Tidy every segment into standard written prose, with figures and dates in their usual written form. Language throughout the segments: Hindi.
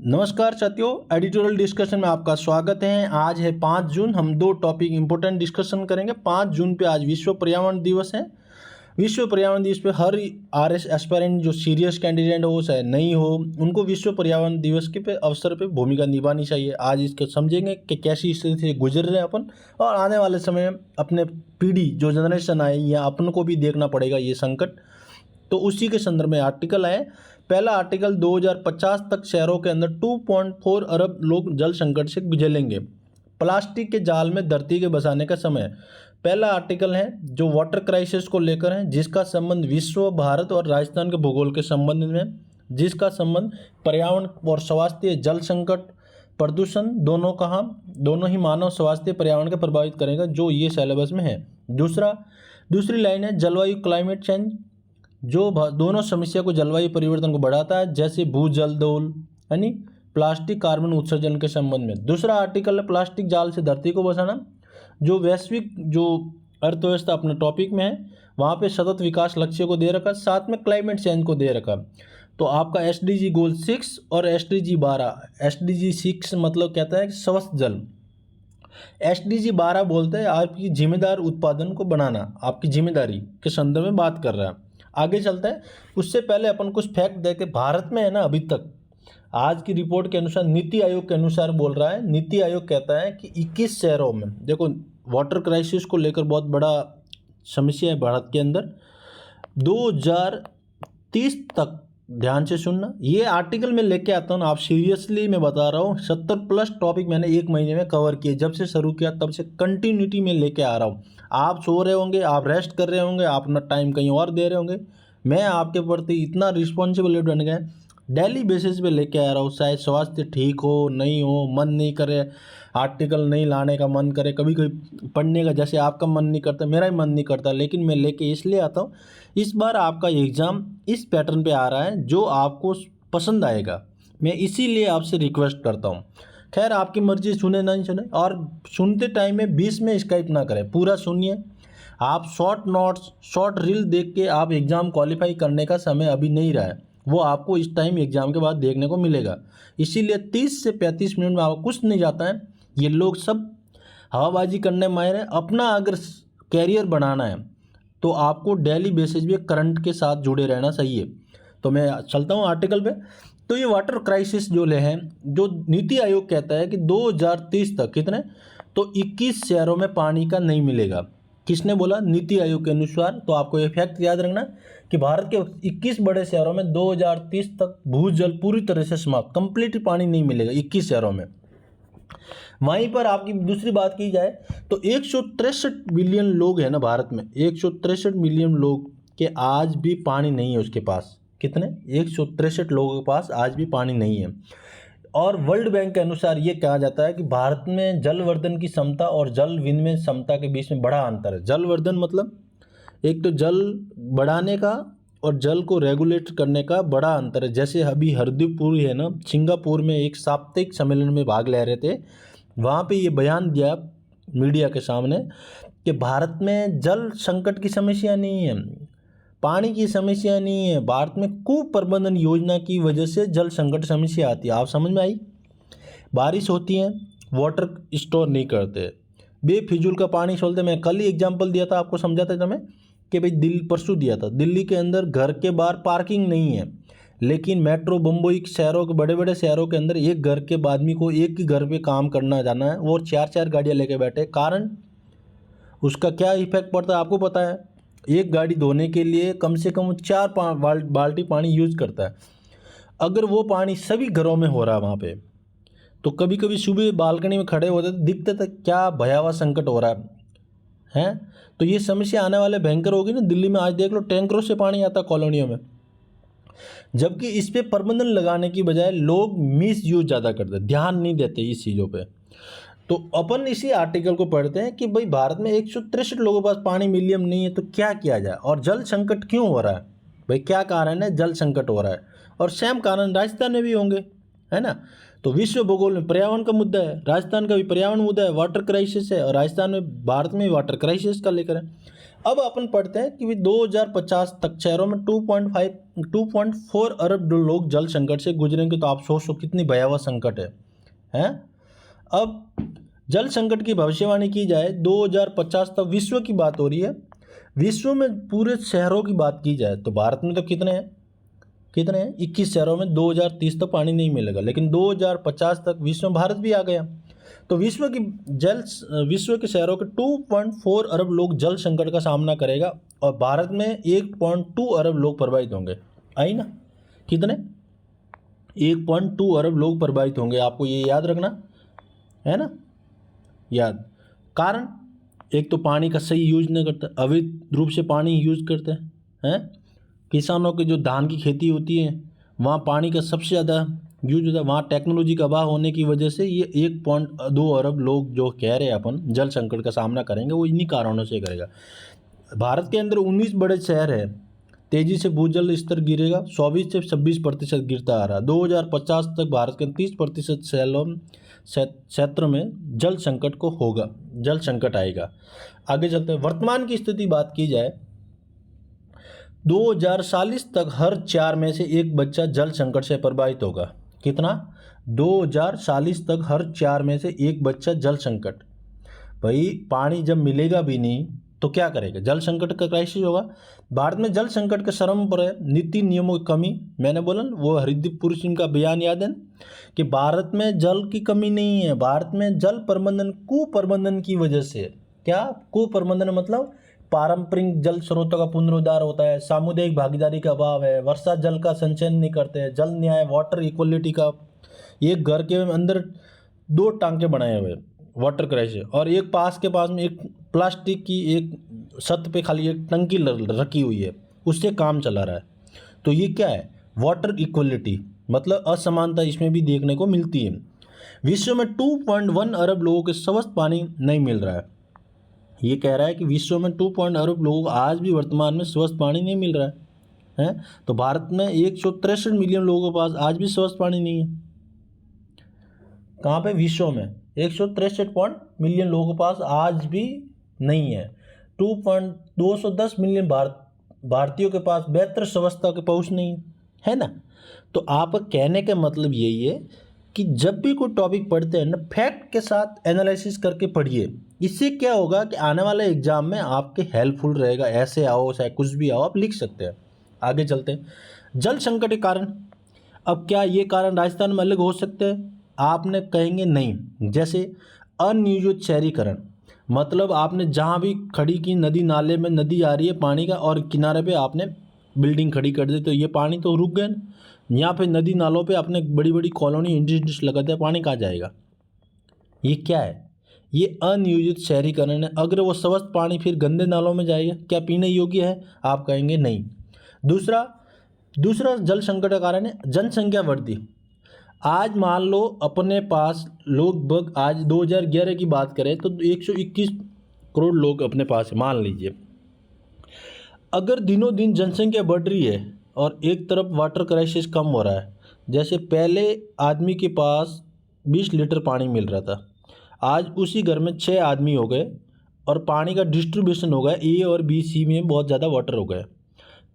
नमस्कार साथियों, एडिटोरियल डिस्कशन में आपका स्वागत है। आज है 5 जून। हम दो टॉपिक इंपॉर्टेंट डिस्कशन करेंगे। 5 जून पे आज विश्व पर्यावरण दिवस है। विश्व पर्यावरण दिवस पे हर आरएस एस्पायरेंट जो सीरियस कैंडिडेट हो चाहे नहीं हो, उनको विश्व पर्यावरण दिवस के पे अवसर पे भूमिका निभानी चाहिए। आज इसको समझेंगे कि कैसी स्थिति से गुजर रहे हैं अपन, और आने वाले समय में अपने पीढ़ी जो जनरेशन आए या अपन को भी देखना पड़ेगा ये संकट। तो उसी के संदर्भ में आर्टिकल है। पहला आर्टिकल 2050 तक शहरों के अंदर 2.4 अरब लोग जल संकट से गुजरेंगे। प्लास्टिक के जाल में धरती के बसाने का समय। पहला आर्टिकल है जो वाटर क्राइसिस को लेकर है, जिसका संबंध विश्व, भारत और राजस्थान के भूगोल के संबंध में, जिसका संबंध पर्यावरण और स्वास्थ्य, जल संकट, प्रदूषण दोनों ही मानव स्वास्थ्य पर्यावरण को प्रभावित करेगा, जो ये सिलेबस में है। दूसरी लाइन है जलवायु, क्लाइमेट चेंज, जो दोनों समस्या को, जलवायु परिवर्तन को बढ़ाता है, जैसे भूजल दोल यानी प्लास्टिक, कार्बन उत्सर्जन के संबंध में। दूसरा आर्टिकल है प्लास्टिक जाल से धरती को बचाना, जो वैश्विक जो अर्थव्यवस्था अपने टॉपिक में है, वहाँ पे सतत विकास लक्ष्य को दे रखा, साथ में क्लाइमेट चेंज को दे रखा। तो आपका SDG गोल 6 और SDG 12। SDG 6 मतलब कहता है कि स्वस्थ जल। SDG 12 बोलते हैं आपकी जिम्मेदार उत्पादन को बनाना, आपकी जिम्मेदारी के संदर्भ में बात कर रहा है। आगे चलता है। उससे पहले अपन कुछ फैक्ट देखे। भारत में है ना, अभी तक आज की रिपोर्ट के अनुसार, नीति आयोग के अनुसार बोल रहा है, नीति आयोग कहता है कि 21 शहरों में, देखो वाटर क्राइसिस को लेकर बहुत बड़ा समस्या है भारत के अंदर। 2030 तक, ध्यान से सुनना, ये आर्टिकल में लेके आता हूँ, आप सीरियसली मैं बता रहा हूँ। 70+ टॉपिक मैंने एक महीने में कवर किए, जब से शुरू किया तब से कंटिन्यूटी में लेके आ रहा हूँ। आप सो रहे होंगे, आप रेस्ट कर रहे होंगे, आप अपना टाइम कहीं और दे रहे होंगे, मैं आपके प्रति इतना रिस्पॉन्सिबल बन गया, डेली बेसिस पे लेके आ रहा हूँ। चाहे स्वास्थ्य ठीक हो नहीं हो, मन नहीं करे आर्टिकल नहीं लाने का, मन करे कभी कभी पढ़ने का, जैसे आपका मन नहीं करता, मेरा ही मन नहीं करता, लेकिन मैं लेके इसलिए आता हूँ। इस बार आपका एग्ज़ाम इस पैटर्न पे आ रहा है जो आपको पसंद आएगा, मैं इसीलिए आपसे रिक्वेस्ट करता हूँ। खैर, आपकी मर्जी, सुने नहीं सुने, और सुनते टाइम में 20 में स्किप ना करें, पूरा सुनिए। आप शॉर्ट नोट्स, शॉर्ट रील देख के आप एग्ज़ाम क्वालिफाई करने का समय अभी नहीं रहा है, वो आपको इस टाइम एग्ज़ाम के बाद देखने को मिलेगा। इसीलिए 30 से 35 मिनट में आपको कुछ नहीं जाता है। ये लोग सब हवाबाजी करने माहिर हैं। अपना अगर कैरियर बनाना है तो आपको डेली बेसिस पे करंट के साथ जुड़े रहना चाहिए। तो मैं चलता हूँ आर्टिकल पे। तो ये वाटर क्राइसिस जो ले हैं, जो नीति आयोग कहता है कि 2030 तक कितने, तो 21 शहरों में पानी का नहीं मिलेगा। किसने बोला? नीति आयोग के अनुसार। तो आपको ये फैक्ट याद रखना कि भारत के 21 बड़े शहरों में 2030 तक भूजल पूरी तरह से समाप्त, कंप्लीट पानी नहीं मिलेगा 21 शहरों में। वहीं पर आपकी दूसरी बात की जाए तो 163 बिलियन लोग हैं ना भारत में, 163 मिलियन लोग के आज भी पानी नहीं है उसके पास। कितने? 163 लोगों के पास आज भी पानी नहीं है। और वर्ल्ड बैंक के अनुसार ये कहा जाता है कि भारत में जलवर्धन की क्षमता और जल विनिमय क्षमता के बीच में बड़ा अंतर है। जलवर्धन मतलब एक तो जल बढ़ाने का और जल को रेगुलेट करने का बड़ा अंतर है। जैसे अभी हरदीप पुरी है ना, सिंगापुर में एक साप्ताहिक सम्मेलन में भाग ले रहे थे, वहाँ पे ये बयान दिया मीडिया के सामने कि भारत में जल संकट की समस्या नहीं है, पानी की समस्या नहीं है, भारत में कुप्रबंधन योजना की वजह से जल संकट समस्या आती है। आप समझ में आई? बारिश होती है, वाटर स्टोर नहीं करते, बेफिजूल का पानी छोड़ते। मैं कल ही एग्जांपल दिया था, आपको समझाता था मैं कि भाई परसों दिया था, दिल्ली के अंदर घर के बाहर पार्किंग नहीं है, लेकिन मेट्रो, बम्बई शहरों के, बड़े बड़े शहरों के अंदर एक घर के आदमी को एक ही घर पे काम करना जाना है, वो 4-4 गाड़ियाँ लेके बैठे। कारण उसका क्या इफेक्ट पड़ता है आपको पता है? एक गाड़ी धोने के लिए कम से कम 4 बाल्टी पानी यूज़ करता है। अगर वो पानी सभी घरों में हो रहा है वहाँ पे, तो कभी कभी सुबह बालकनी में खड़े होते दिखते थे क्या भयावह संकट हो रहा है। तो ये समस्या आने वाले भयंकर होगी ना। दिल्ली में आज देख लो, टैंकरों से पानी आता कॉलोनियों में, जबकि इस पे प्रबंधन लगाने की बजाय लोग मिस यूज ज़्यादा करते, ध्यान नहीं देते इस चीज़ों पे। तो अपन इसी आर्टिकल को पढ़ते हैं कि भाई भारत में 163 लोगों के पास पानी मिलियन नहीं है, तो क्या किया जाए और जल संकट क्यों हो रहा है? भाई क्या कारण है जल संकट हो रहा है? और सेम कारण राजस्थान में भी होंगे। है ना। तो विश्व भूगोल में पर्यावरण का मुद्दा है, राजस्थान का भी पर्यावरण मुद्दा है, वाटर क्राइसिस है, और राजस्थान में भारत में वाटर क्राइसिस का लेकर है। अब अपन पढ़ते हैं कि 2050 तक शहरों में 2.4 अरब लोग जल संकट से गुजरेंगे। तो आप सोचो कितनी भयावह संकट है। अब जल संकट की भविष्यवाणी की जाए 2050 तक विश्व की बात हो रही है, विश्व में पूरे शहरों की बात की जाए तो भारत में तो कितने हैं 21 शहरों में 2030 तक पानी नहीं मिलेगा, लेकिन 2050 तक विश्व में भारत भी आ गया। तो विश्व के शहरों के 2.4 अरब लोग जल संकट का सामना करेगा, और भारत में 1.2 अरब लोग प्रभावित होंगे। आई ना, कितने 1.2 अरब लोग प्रभावित होंगे, आपको ये याद रखना है ना, याद। कारण एक तो पानी का सही यूज नहीं करता, अवैध रूप से पानी यूज करते हैं। किसानों की जो धान की खेती होती है वहाँ पानी का सबसे ज़्यादा यूज होता है, वहाँ टेक्नोलॉजी का अभाव होने की वजह से ये 1.2 अरब लोग जो कह रहे हैं अपन जल संकट का सामना करेंगे, वो इन्हीं कारणों से करेगा। भारत के अंदर 19 बड़े शहर हैं, तेज़ी से भूजल स्तर गिरेगा, 24 से 26% गिरता आ रहा है। 2050 तक भारत के 30% क्षेत्र में जल संकट को होगा, जल संकट आएगा। आगे चलते हैं, वर्तमान की स्थिति बात की जाए 2040 तक हर 4 में से एक बच्चा जल संकट से प्रभावित होगा। कितना 2040 तक हर 4 में से एक बच्चा जल संकट। भाई पानी जब मिलेगा भी नहीं तो क्या करेगा, जल संकट का क्राइसिस होगा। भारत में जल संकट के चरम पर है, नीति नियमों की कमी। मैंने बोला वो हरदीप पुरी सिंह का बयान याद है कि भारत में जल की कमी नहीं है, भारत में जल प्रबंधन कुप्रबंधन की वजह से। क्या कुप्रबंधन मतलब पारंपरिक जल स्रोतों का पुनरुद्धार होता है, सामुदायिक भागीदारी का अभाव है, वर्षा जल का संचयन नहीं करते हैं, जल न्याय वाटर इक्वलिटी का, एक घर के अंदर 2 टांके बनाए हुए वाटर क्राइसिस, और एक पास में एक प्लास्टिक की एक छत पे खाली एक टंकी रखी हुई है, उससे काम चला रहा है। तो ये क्या है, वाटर इक्वलिटी, मतलब असमानता इसमें भी देखने को मिलती है। विश्व में 2.1 अरब लोगों को स्वच्छ पानी नहीं मिल रहा है। ये कह रहा है कि विश्व में 2 अरब लोग आज भी वर्तमान में स्वच्छ पानी नहीं मिल रहा है। तो भारत में 163 मिलियन लोगों के पास आज भी स्वच्छ पानी नहीं है। कहाँ पे, विश्व में 163 मिलियन लोगों के पास आज भी नहीं है। 210 मिलियन भारतीयों के पास बेहतर स्वच्छता की पहुँच नहीं है ना। तो आप कहने का मतलब यही है कि जब भी कोई टॉपिक पढ़ते हैं ना, फैक्ट के साथ एनालिसिस करके पढ़िए। इससे क्या होगा कि आने वाले एग्जाम में आपके हेल्पफुल रहेगा। ऐसे आओ चाहे कुछ भी आओ, आप लिख सकते हैं। आगे चलते हैं, जल संकट के कारण। अब क्या ये कारण राजस्थान में अलग हो सकते हैं, आपने कहेंगे नहीं। जैसे अनियोजित शहरीकरण, मतलब आपने जहाँ भी खड़ी की नदी नाले में नदी आ रही है पानी का, और किनारे पे आपने बिल्डिंग खड़ी कर दी, तो ये पानी तो रुक गया। यहाँ पे नदी नालों पे आपने बड़ी बड़ी कॉलोनी इंडस्ट्री लगा दिया, पानी कहाँ जाएगा। ये क्या है, ये अनियोजित शहरीकरण है। अगर वो स्वच्छ पानी फिर गंदे नालों में जाएगा, क्या पीने योग्य है, आप कहेंगे नहीं। दूसरा जल संकट का कारण है जनसंख्या वृद्धि। आज मान लो अपने पास लगभग, आज 2011 की बात करें तो 121 करोड़ लोग अपने पास है, मान लीजिए। अगर दिनों दिन जनसंख्या बढ़ रही है और एक तरफ वाटर क्राइसिस कम हो रहा है, जैसे पहले आदमी के पास 20 लीटर पानी मिल रहा था, आज उसी घर में 6 आदमी हो गए, और पानी का डिस्ट्रीब्यूशन हो गया ए और बी सी में बहुत ज़्यादा वाटर हो गया।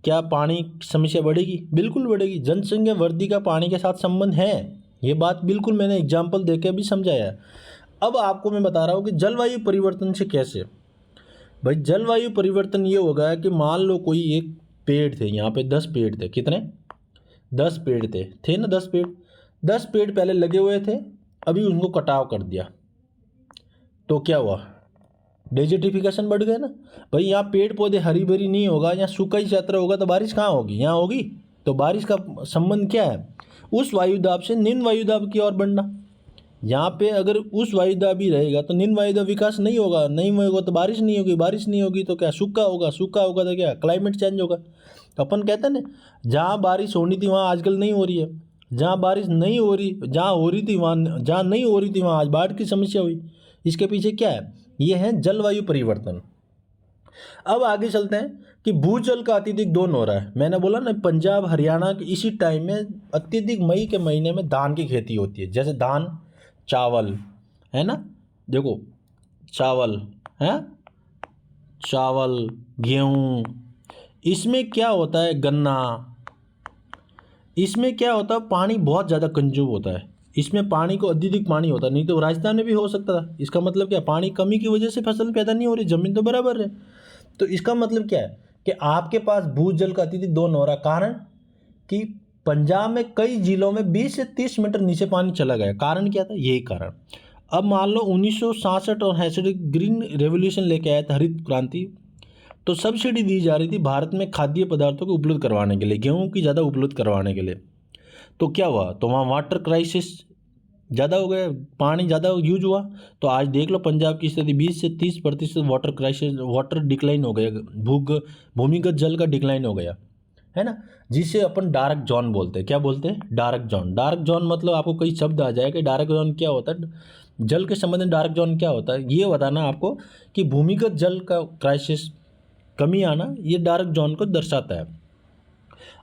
क्या पानी की समस्या बढ़ेगी? बिल्कुल बढ़ेगी। जनसंख्या वृद्धि का पानी के साथ संबंध है, ये बात बिल्कुल मैंने एग्जाम्पल दे के भी समझाया है। अब आपको मैं बता रहा हूँ कि जलवायु परिवर्तन से कैसे। भाई जलवायु परिवर्तन ये होगा कि मान लो कोई एक पेड़ थे, यहाँ पे 10 पेड़ थे, कितने 10 पेड़ थे ना, 10 पेड़ पहले लगे हुए थे, अभी उनको कटाव कर दिया, तो क्या हुआ, डेजर्टिफिकेशन बढ़ गया ना। भाई यहाँ पेड़ पौधे हरी भरी नहीं होगा, यहाँ सूखा ही क्षेत्र होगा, तो बारिश कहाँ होगी, यहाँ होगी। तो बारिश का संबंध क्या है, उस वायुदाब से निम्न वायुदाब की ओर बढ़ना। यहाँ पे अगर उस वायुदाब ही रहेगा तो निम्न वायुदाब विकास नहीं होगा, नहीं होगा तो बारिश नहीं होगी, बारिश नहीं होगी तो क्या सूखा होगा, सूखा होगा तो क्या क्लाइमेट चेंज होगा। तो अपन कहते हैं ना, जहाँ बारिश होनी थी वहाँ आजकल नहीं हो रही है, जहाँ बारिश नहीं हो रही, जहाँ हो रही थी वहाँ, जहाँ नहीं हो रही थी वहाँ आज बाढ़ की समस्या हुई। इसके पीछे क्या है, ये है जलवायु परिवर्तन। अब आगे चलते हैं, कि भूजल का अत्यधिक दोहन हो रहा है। मैंने बोला ना, पंजाब हरियाणा के इसी टाइम में अत्यधिक मई के महीने में धान की खेती होती है। जैसे धान, चावल, है ना, देखो चावल है, चावल, गेहूँ, इसमें क्या होता है, गन्ना, इसमें क्या होता है, पानी बहुत ज़्यादा कंज्यूम होता है। इसमें पानी को अत्यधिक पानी होता है, नहीं तो राजस्थान में भी हो सकता था। इसका मतलब क्या, पानी कमी की वजह से फसल पैदा नहीं हो रही, ज़मीन तो बराबर है। तो इसका मतलब क्या है कि आपके पास भूजल का अत्यधिक दोहन हो रहा, कारण कि पंजाब में कई जिलों में 20 से 30 मीटर नीचे पानी चला गया। कारण क्या था, यही कारण। अब मान लो 1966 और 66 ग्रीन रेवोल्यूशन लेके आया था, हरित क्रांति, तो सब्सिडी दी जा रही थी भारत में खाद्य पदार्थों को उपलब्ध करवाने के लिए, गेहूं की ज़्यादा उपलब्ध करवाने के लिए। तो क्या हुआ, तो वहाँ वाटर क्राइसिस ज़्यादा हो गया, पानी ज़्यादा यूज हुआ। तो आज देख लो पंजाब की स्थिति, 20 से 30% वाटर क्राइसिस, वाटर डिक्लाइन हो गया, भूमिगत जल का डिक्लाइन हो गया, है ना, जिसे अपन डार्क जोन बोलते हैं। क्या बोलते हैं, डार्क जोन। डार्क जोन मतलब आपको कई शब्द आ जाएगा, डार्क जोन क्या होता है, जल के संबंध में डार्क जोन क्या होता है, ये बताना आपको कि भूमिगत जल का क्राइसिस, कमी आना, ये डार्क जोन को दर्शाता है।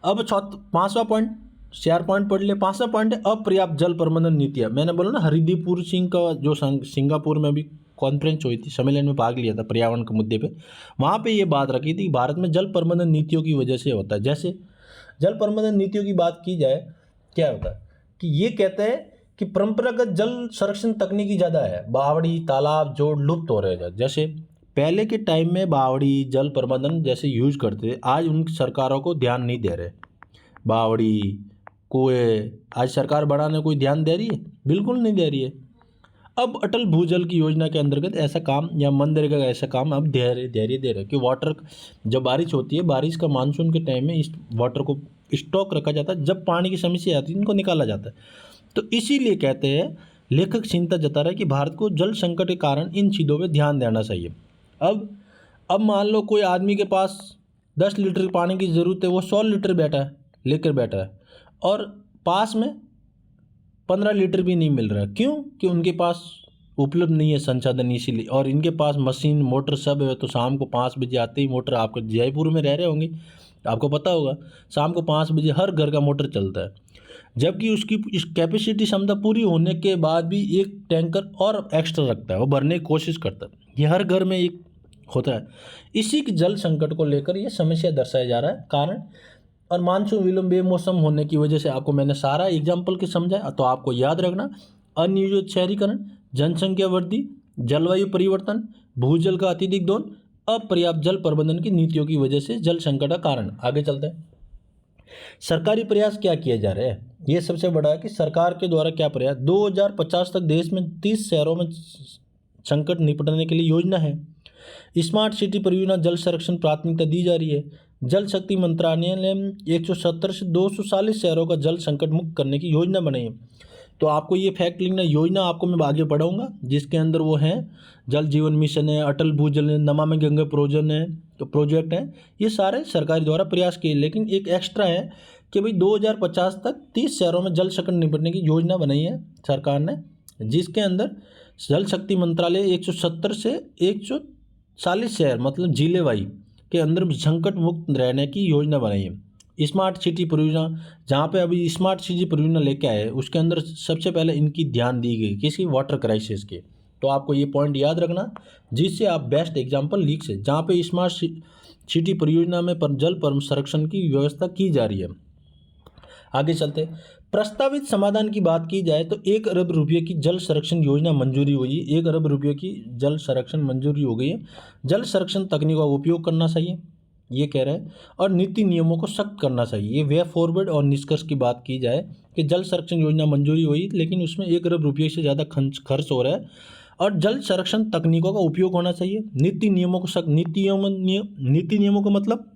अब 5वां पॉइंट, 4 पॉइंट पढ़ ले। 5वां पॉइंट है अपर्याप्त जल प्रबंधन नीतियाँ। मैंने बोला ना, हरदीप सिंह का जो सिंगापुर में भी कॉन्फ्रेंस हुई थी, सम्मेलन में भाग लिया था पर्यावरण के मुद्दे पे, वहाँ पे ये बात रखी थी, भारत में जल प्रबंधन नीतियों की वजह से होता है। जैसे जल प्रबंधन नीतियों की बात की जाए, क्या होता है कि ये कहते हैं कि परंपरागत जल संरक्षण तकनीकी ज़्यादा है, बावड़ी, तालाब, जोड़ लुप्त हो रहे हैं। जैसे पहले के टाइम में बावड़ी, जल प्रबंधन जैसे यूज करते थे, आज उन सरकारों को ध्यान नहीं दे रहे। बावड़ी, कुएं, आज सरकार बढ़ाने कोई ध्यान दे रही है, बिल्कुल नहीं दे रही है। अब अटल भूजल की योजना के अंतर्गत ऐसा काम, या मनरेगा का ऐसा काम अब धैर्य दे रहे कि वाटर, जब बारिश होती है, बारिश का मानसून के टाइम में इस वाटर को स्टॉक रखा जाता है, जब पानी की समस्या आती है इनको निकाला जाता है। तो इसीलिए कहते हैं, लेखक चिंता जता रहा है कि भारत को जल संकट के कारण इन चीज़ों पर ध्यान देना चाहिए। अब मान लो कोई आदमी के पास 10 लीटर पानी की ज़रूरत है, वो 100 लीटर लेकर बैठा है, और पास में 15 लीटर भी नहीं मिल रहा है। क्यों, कि उनके पास उपलब्ध नहीं है संसाधन, इसीलिए। और इनके पास मशीन, मोटर सब है, तो शाम को 5 बजे आते ही मोटर, आपको जयपुर में रह रहे होंगे, आपको पता होगा, शाम को 5 बजे हर घर का मोटर चलता है, जबकि उसकी इस कैपेसिटी क्षमता पूरी होने के बाद भी एक टैंकर और एक्स्ट्रा रखता है, वो भरने की कोशिश करता है। ये हर घर में एक होता है। इसी के जल संकट को लेकर ये समस्या दर्शाया जा रहा है, कारण। और मानसून विलंब, बेमौसम होने की वजह से, आपको मैंने सारा एग्जाम्पल के समझाया, तो आपको याद रखना, अनियोजित शहरीकरण, जनसंख्या वृद्धि, जलवायु परिवर्तन, भूजल का अत्यधिक दोहन, अपर्याप्त जल प्रबंधन की नीतियों की वजह से जल संकट का कारण। आगे चलते हैं, सरकारी प्रयास क्या किए जा रहे हैं, ये सबसे बड़ा है कि सरकार के द्वारा क्या प्रयास। 2050 तक देश में 30 शहरों में संकट निपटने के लिए योजना है। स्मार्ट सिटी परियोजना जल संरक्षण प्राथमिकता दी जा रही है। जल शक्ति मंत्रालय ने 170 से 240 शहरों का जल संकट मुक्त करने की योजना बनाई है। तो आपको ये फैक्ट लिखना, योजना आपको मैं आगे पढ़ाऊंगा, जिसके अंदर वो है जल जीवन मिशन है, अटल भूजल है, नमामि गंगे प्रोजेक्ट है, ये सारे सरकार द्वारा प्रयास किए। लेकिन एक एक्स्ट्रा है कि भाई 2050 तक 30 शहरों में जल संकट निपटने की योजना बनाई है सरकार ने, जिसके अंदर जल शक्ति मंत्रालय 170 से 140 शहर, मतलब जिले वाई के अंदर संकट मुक्त रहने की योजना बनाई है। स्मार्ट सिटी परियोजना, जहाँ पे अभी स्मार्ट सिटी परियोजना लेके आए, उसके अंदर सबसे पहले इनकी ध्यान दी गई किसी वाटर क्राइसिस के। तो आपको ये पॉइंट याद रखना, जिससे आप बेस्ट एग्जाम्पल लिख से, जहाँ पे स्मार्ट सिटी परियोजना में जल संरक्षण की व्यवस्था की जा रही है। आगे चलते, प्रस्तावित समाधान की बात की जाए तो 1 अरब रुपये की जल संरक्षण योजना मंजूरी हुई है। 1 अरब रुपये की जल संरक्षण मंजूरी हो गई है। जल संरक्षण तकनीकों का उपयोग करना चाहिए, ये कह रहे हैं, और नीति नियमों को सख्त करना चाहिए। ये वे फॉरवर्ड और निष्कर्ष की बात की जाए कि जल संरक्षण योजना मंजूरी हुई, लेकिन उसमें 1 अरब रुपये से ज़्यादा खर्च हो रहा है, और जल संरक्षण तकनीकों का उपयोग होना चाहिए। नीति नियमों को सख्त, नीति नियमों का मतलब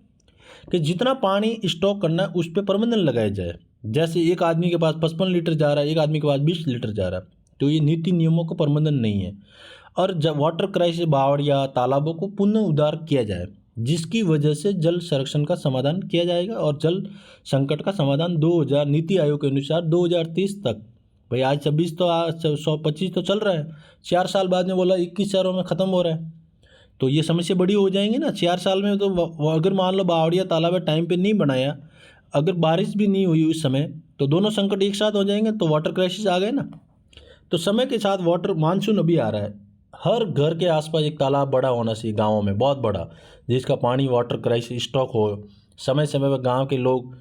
कि जितना पानी स्टॉक करना है उस पर प्रबंधन लगाया जाए। जैसे एक आदमी के पास 55 लीटर जा रहा है, एक आदमी के पास 20 लीटर जा रहा है, तो ये नीति नियमों का प्रबंधन नहीं है। और जब वाटर क्राइसिस, बावड़िया, तालाबों को पुनः उद्धार किया जाए, जिसकी वजह से जल संरक्षण का समाधान किया जाएगा, और जल संकट का समाधान 2000 नीति आयोग के अनुसार 2030 तक। भाई आज 26 तो 125 तो चल रहा है, 4 साल बाद में बोला 21 शहरों में ख़त्म हो रहा है। तो ये समस्या बड़ी हो जाएंगी ना 4 साल में। तो अगर मान लो बावड़िया तालाब टाइम पे नहीं बनाया, अगर बारिश भी नहीं हुई उस समय, तो दोनों संकट एक साथ हो जाएंगे, तो वाटर क्राइसिस आ गए ना। तो समय के साथ वाटर मानसून अभी आ रहा है, हर घर के आसपास एक तालाब बड़ा होना चाहिए गाँवों में, बहुत बड़ा, जिसका पानी वाटर क्राइसिस स्टॉक हो। समय समय पर गाँव के लोग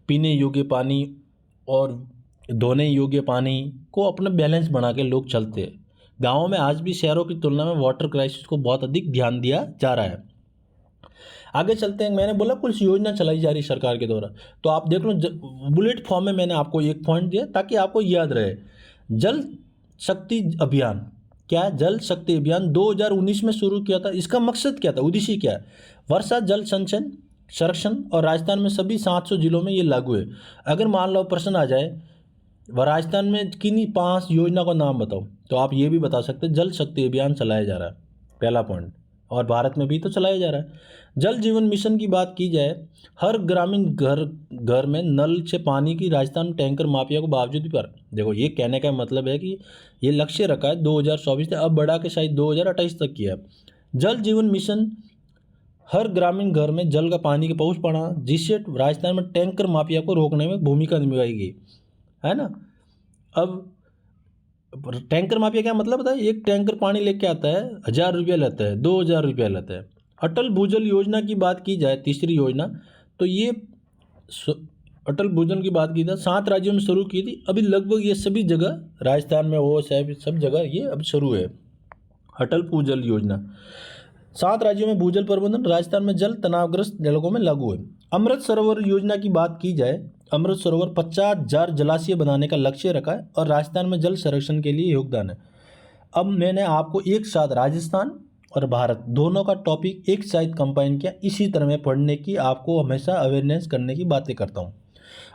पीने योग्य पानी और धोने योग्य पानी को अपना बैलेंस बना के लोग चलते हैं। गाँवों में आज भी शहरों की तुलना में वाटर क्राइसिस को बहुत अधिक ध्यान दिया जा रहा है। आगे चलते हैं। मैंने बोला कुछ योजना चलाई जा रही सरकार के द्वारा, तो आप देख लो बुलेट फॉर्म में मैंने आपको एक पॉइंट दिया ताकि आपको याद रहे। जल शक्ति अभियान, क्या है? जल शक्ति अभियान 2019 में शुरू किया था। इसका मकसद क्या था, उद्देश्य क्या है? वर्षा जल संचयन संरक्षण, और राजस्थान में सभी 700 जिलों में ये लागू है। अगर मान लो प्रश्न आ जाए राजस्थान में किन्हीं 5 योजना का नाम बताओ, तो आप ये भी बता सकते हैं जल शक्ति अभियान चलाया जा रहा है, पहला पॉइंट, और भारत में भी तो चलाया जा रहा है। जल जीवन मिशन की बात की जाए, हर ग्रामीण घर में नल से पानी की राजस्थान टैंकर माफिया को बावजूद भी पर देखो, ये कहने का मतलब है कि ये लक्ष्य रखा है 2024 से, अब बढ़ा के शायद 2028 तक किया है। जल जीवन मिशन, हर ग्रामीण घर में जल का पानी का पहुँच पड़ा, जिससे राजस्थान में टैंकर माफिया को रोकने में भूमिका निभाई गई है ना। अब टैंकर माफिया क्या मतलब बताए, एक टैंकर पानी लेके आता है, 1,000 रुपया लेता है, 2,000 रुपया लेता है। अटल भूजल योजना की बात की जाए, तीसरी योजना, तो ये अटल भूजल की बात की जाए 7 राज्यों में शुरू की थी। अभी लगभग ये सभी जगह, राजस्थान में हो चाहे सब जगह ये अब शुरू है अटल भूजल योजना। 7 राज्यों में भूजल प्रबंधन, राजस्थान में जल तनावग्रस्त इलाकों में लागू है। अमृत सरोवर योजना की बात की जाए, अमृत सरोवर 50,000 जलाशय बनाने का लक्ष्य रखा है और राजस्थान में जल संरक्षण के लिए योगदान है। अब मैंने आपको एक साथ राजस्थान और भारत दोनों का टॉपिक एक साथ कंबाइन किया, इसी तरह मैं पढ़ने की आपको हमेशा अवेयरनेस करने की बातें करता हूँ।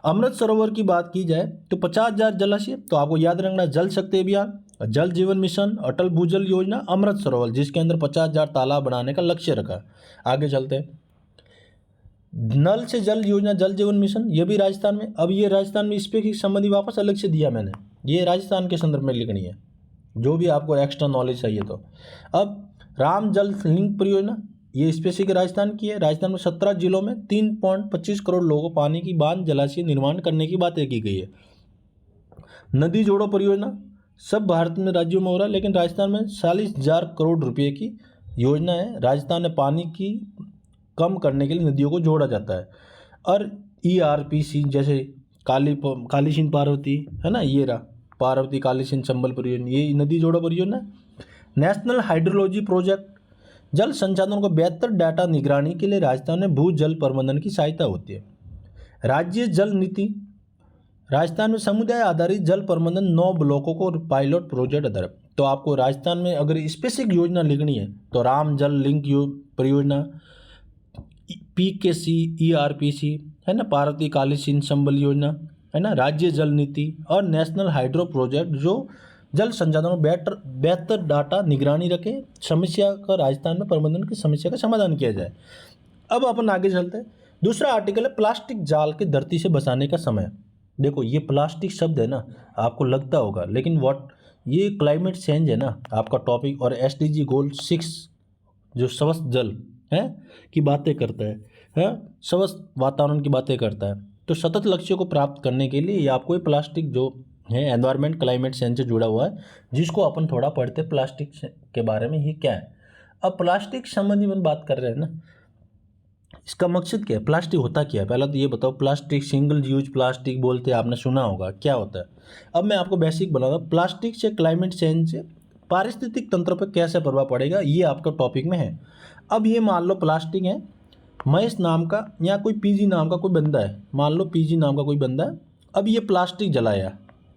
अमृत सरोवर की बात की जाए तो 50,000 जलाशय, तो आपको याद रखना जल शक्ति अभियान, जल जीवन मिशन, अटल भूजल योजना, अमृत सरोवर, जिसके अंदर 50,000 तालाब बनाने का लक्ष्य रखा। आगे चलते हैं। नल से जल योजना, जल जीवन मिशन, ये भी राजस्थान में। अब ये राजस्थान में इस पे की संबंधी वापस अलग से दिया मैंने, ये राजस्थान के संदर्भ में लिखनी है, जो भी आपको एक्स्ट्रा नॉलेज चाहिए। तो अब राम जल लिंक परियोजना, ये स्पेसिफिक राजस्थान की है। राजस्थान में 17 जिलों में 3.25 करोड़ लोगों को पानी की बांध जलाशय निर्माण करने की बात की गई है। नदी जोड़ो परियोजना सब भारत में राज्यों में हो रहा है, लेकिन राजस्थान में 40,000 करोड़ रुपये की योजना है। राजस्थान में पानी की कम करने के लिए नदियों को जोड़ा जाता है। और ERPC जैसे काली सिंध पार्वती है ना, ये रहा पार्वती काली सिंध चंबल परियोजना, ये नदी जोड़ो परियोजना। नेशनल हाइड्रोलॉजी प्रोजेक्ट, जल संसाधनों को बेहतर डाटा निगरानी के लिए राजस्थान में भू जल प्रबंधन की सहायता होती है। राज्य जल नीति, राजस्थान में समुदाय आधारित जल प्रबंधन 9 ब्लॉकों को पायलट प्रोजेक्ट आधार। तो आपको राजस्थान में अगर स्पेसिफिक योजना लिखनी है तो राम जल लिंक परियोजना, PKC, ERPC है ना, पार्वती काली सिंध संबल योजना है ना, राज्य जल नीति और नेशनल हाइड्रो प्रोजेक्ट, जो जल संसाधनों बेहतर डाटा निगरानी रखे, समस्या का राजस्थान में प्रबंधन की समस्या का समाधान किया जाए। अब अपन आगे चलते हैं। दूसरा आर्टिकल है प्लास्टिक जाल के धरती से बचाने का समय। देखो ये प्लास्टिक शब्द है ना, आपको लगता होगा, लेकिन ये क्लाइमेट चेंज है ना आपका टॉपिक, और SDG गोल 6 जो स्वच्छ जल है की बातें करता है स्वच्छ वातावरण की बातें करता है। तो सतत लक्ष्यों को प्राप्त करने के लिए आपको ये प्लास्टिक जो है एनवायरनमेंट क्लाइमेट चेंज से जुड़ा हुआ है, जिसको अपन थोड़ा पढ़ते हैं प्लास्टिक के बारे में, ये क्या है। अब प्लास्टिक संबंधी हम बात कर रहे हैं ना, इसका मकसद क्या है, प्लास्टिक होता क्या है, पहले तो ये बताओ। प्लास्टिक सिंगल यूज प्लास्टिक बोलते हैं, आपने सुना होगा, क्या होता है। अब मैं आपको बेसिक बताऊंगा प्लास्टिक से क्लाइमेट चेंज से पारिस्थितिक तंत्र पर कैसे प्रभाव पड़ेगा, ये आपका टॉपिक में है। अब ये मान लो प्लास्टिक है, महेश नाम का या कोई PG नाम का कोई बंदा है, मान लो PG नाम का कोई बंदा है। अब ये प्लास्टिक जलाया,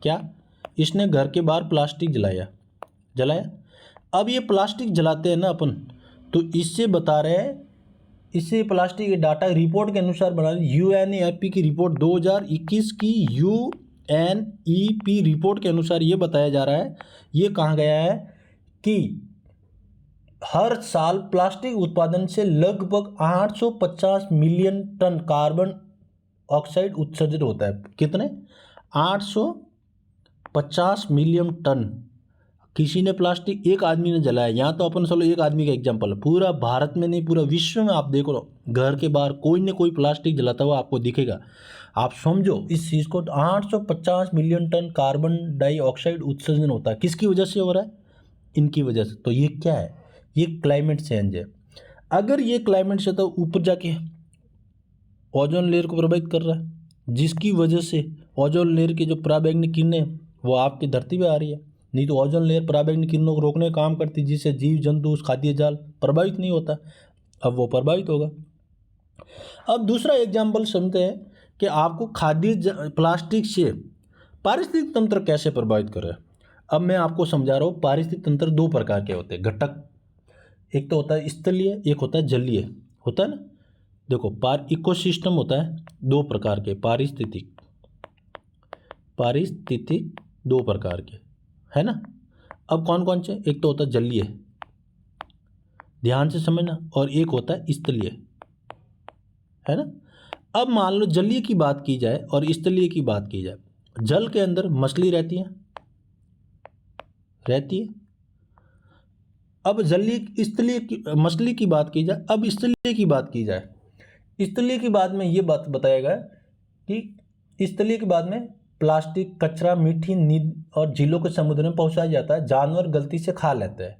क्या इसने घर के बाहर प्लास्टिक जलाया। अब ये प्लास्टिक जलाते हैं ना अपन, तो इससे बता रहे हैं, इससे प्लास्टिक डाटा रिपोर्ट के अनुसार बना UNEP की रिपोर्ट 2021 की UNEP रिपोर्ट के अनुसार ये बताया जा रहा है, ये कहा गया है कि हर साल प्लास्टिक उत्पादन से लगभग 850 मिलियन टन कार्बन ऑक्साइड उत्सर्जित होता है। कितने? 850 मिलियन टन किसी ने प्लास्टिक एक आदमी ने जलाया, यहाँ तो अपन चलो एक आदमी का एग्जाम्पल है, पूरा भारत में नहीं पूरा विश्व में आप देखो घर के बाहर कोई न कोई प्लास्टिक जलाता हुआ आपको दिखेगा। आप समझो इस चीज़ को, 850 मिलियन टन कार्बन डाइऑक्साइड उत्सर्जन होता है, किसकी वजह से हो रहा है? इनकी वजह से। तो ये क्या है? ये क्लाइमेट चेंज है। अगर ये क्लाइमेट से तो ऊपर जाके ओजोन लेयर को प्रभावित कर रहा है, जिसकी वजह से ओजोन लेयर की जो पराबैंगनी किरणें वो आपकी धरती पे आ रही है। नहीं तो ओजोन लेयर पराबैंगनी किरणों को रोकने का काम करती है, जिससे जीव जंतु उस खाद्य जाल प्रभावित नहीं होता। अब वो प्रभावित होगा। अब दूसरा एग्जाम्पल समझते हैं कि आपको प्लास्टिक से पारिस्थितिक तंत्र कैसे प्रभावित कर रहा है। अब मैं आपको समझा रहा हूँ। पारिस्थितिक तंत्र दो प्रकार के होते हैं घटक, एक तो होता है स्थलीय, एक होता है जलीय, होता है ना। देखो इकोसिस्टम होता है दो प्रकार के, पारिस्थितिक दो प्रकार के, है ना। अब कौन कौन से? एक तो होता है जलीय, ध्यान से समझना, और एक होता है स्थलीय, है ना। अब मान लो जलीय की बात की जाए और स्थलीय की बात की जाए। जल के अंदर मछली रहती है। अब स्थलीय की मछली की बात की जाए, अब स्थलीय की बात की जाए। स्थलीय की बात में ये बात बताया गया कि स्थलीय के बाद में प्लास्टिक कचरा मीठी नींद और झीलों के समुद्र में पहुंचाया जाता है, जानवर गलती से खा लेते हैं।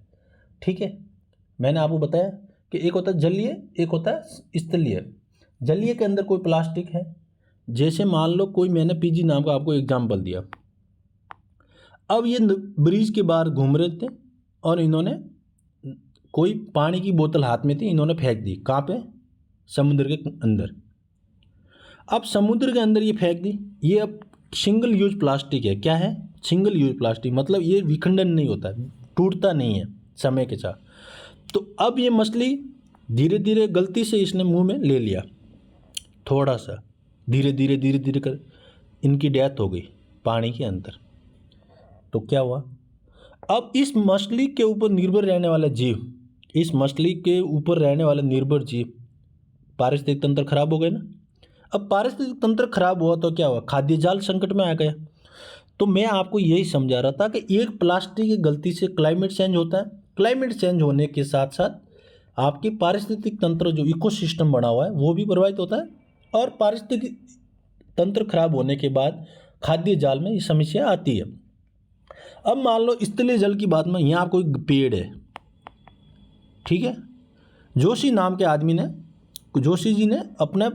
ठीक है, मैंने आपको बताया कि एक होता है जलीय, एक होता है स्थलीय। जलीय के अंदर कोई प्लास्टिक है, जैसे मान लो कोई, मैंने पीजी नाम का आपको एग्जाम्पल दिया। अब ये ब्रिज के बाहर घूम रहे थे और इन्होंने कोई पानी की बोतल हाथ में थी, इन्होंने फेंक दी। कहाँ पे? समुद्र के अंदर। अब समुद्र के अंदर ये फेंक दी। ये अब सिंगल यूज प्लास्टिक है। क्या है? सिंगल यूज प्लास्टिक, मतलब ये विखंडन नहीं होता, टूटता नहीं है समय के साथ। तो अब ये मछली धीरे धीरे गलती से इसने मुंह में ले लिया, थोड़ा सा धीरे धीरे कर इनकी डेथ हो गई पानी के अंदर। तो क्या हुआ? अब इस मछली के ऊपर निर्भर रहने वाले जीव, इस मछली के ऊपर रहने वाले निर्भर जीव, पारिस्थितिक तंत्र खराब हो गए ना। अब पारिस्थितिक तंत्र खराब हुआ तो क्या हुआ? खाद्य जाल संकट में आ गया। तो मैं आपको यही समझा रहा था कि एक प्लास्टिक की गलती से क्लाइमेट चेंज होता है। क्लाइमेट चेंज होने के साथ साथ आपकी पारिस्थितिक तंत्र जो इकोसिस्टम बना हुआ है वो भी प्रभावित होता है, और पारिस्थितिक तंत्र खराब होने के बाद खाद्य जाल में ये समस्या आती है। अब मान लो स्थलीय जल की बात में, यहाँ कोई पेड़ है, ठीक है, जोशी नाम के आदमी ने, जोशी जी ने अपने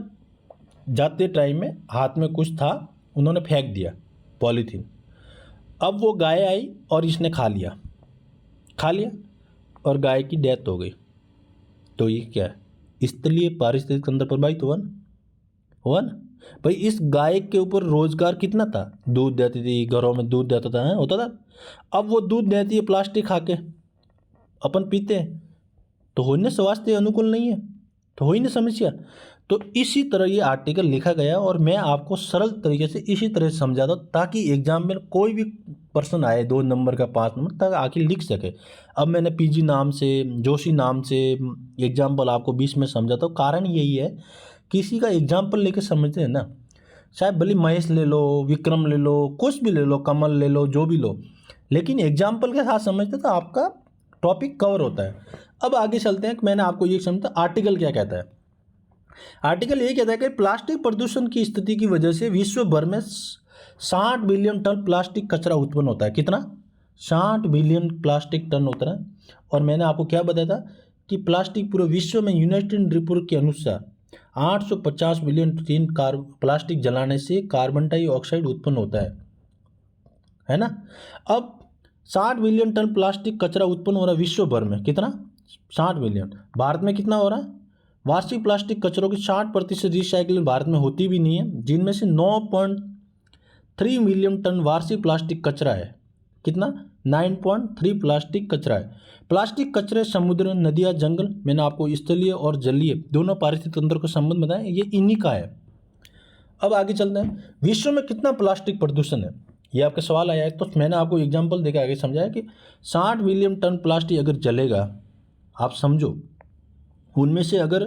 जाते टाइम में हाथ में कुछ था, उन्होंने फेंक दिया पॉलीथीन। अब वो गाय आई और इसने खा लिया और गाय की डेथ हो गई। तो ये क्या है? स्थलीय पारिस्थितिक तंत्र प्रभावित हुआ ना। भाई इस गाय के ऊपर रोजगार कितना था? दूध देती थी, घरों में दूध देता था, होता था। अब वो दूध देती है प्लास्टिक खा के, अपन पीते हैं, तो हो ना स्वास्थ्य अनुकूल नहीं है, तो हो ही ना समस्या। तो इसी तरह ये आर्टिकल लिखा गया और मैं आपको सरल तरीके से इसी तरह से समझा दूँ ताकि एग्जाम में कोई भी पर्सन आए 2 नंबर का 5 नंबर तक आके लिख सके। अब मैंने पीजी नाम से, जोशी नाम से एग्जाम्पल आपको 20 में समझा, तो कारण यही है किसी का एग्जाम्पल लेके समझते हैं ना, चाहे भले महेश ले लो, विक्रम ले लो, कुछ भी ले लो, कमल ले लो, जो भी लो, लेकिन एग्जाम्पल के साथ समझते तो आपका टॉपिक कवर होता है। अब आगे चलते हैं कि मैंने आपको ये समझा आर्टिकल क्या कहता है। आर्टिकल ये कहता है कि प्लास्टिक प्रदूषण की स्थिति की वजह से विश्व भर में 60 बिलियन टन प्लास्टिक कचरा उत्पन्न होता है। कितना? 60 बिलियन प्लास्टिक टन होता है। और मैंने आपको क्या बताया था कि प्लास्टिक पूरे विश्व में यूनाइटेड रिपोर्ट के अनुसार 850 बिलियन टन प्लास्टिक जलाने से कार्बन डाइऑक्साइड उत्पन्न होता है ना। अब 60 बिलियन टन प्लास्टिक कचरा उत्पन्न हो रहा है विश्व भर में। कितना? 60 बिलियन। भारत में कितना हो रहा है? वार्षिक प्लास्टिक कचरों की 60% रिसाइकिलिंग भारत में होती भी नहीं है, जिनमें से 9.3 मिलियन टन वार्षिक प्लास्टिक कचरा है। कितना? 9.3 प्लास्टिक कचरा है। प्लास्टिक कचरे समुद्र, नदियाँ, जंगल, मैंने आपको स्थलीय और जलीय दोनों पारिस्थितिक तंत्र का संबंध बताया, ये इन्हीं का है। अब आगे चलते हैं, विश्व में कितना प्लास्टिक प्रदूषण है, ये आपका सवाल आया है। तो मैंने आपको एग्जाम्पल देकर आगे समझाया कि 60 मिलियन टन प्लास्टिक अगर जलेगा, आप समझो उनमें से अगर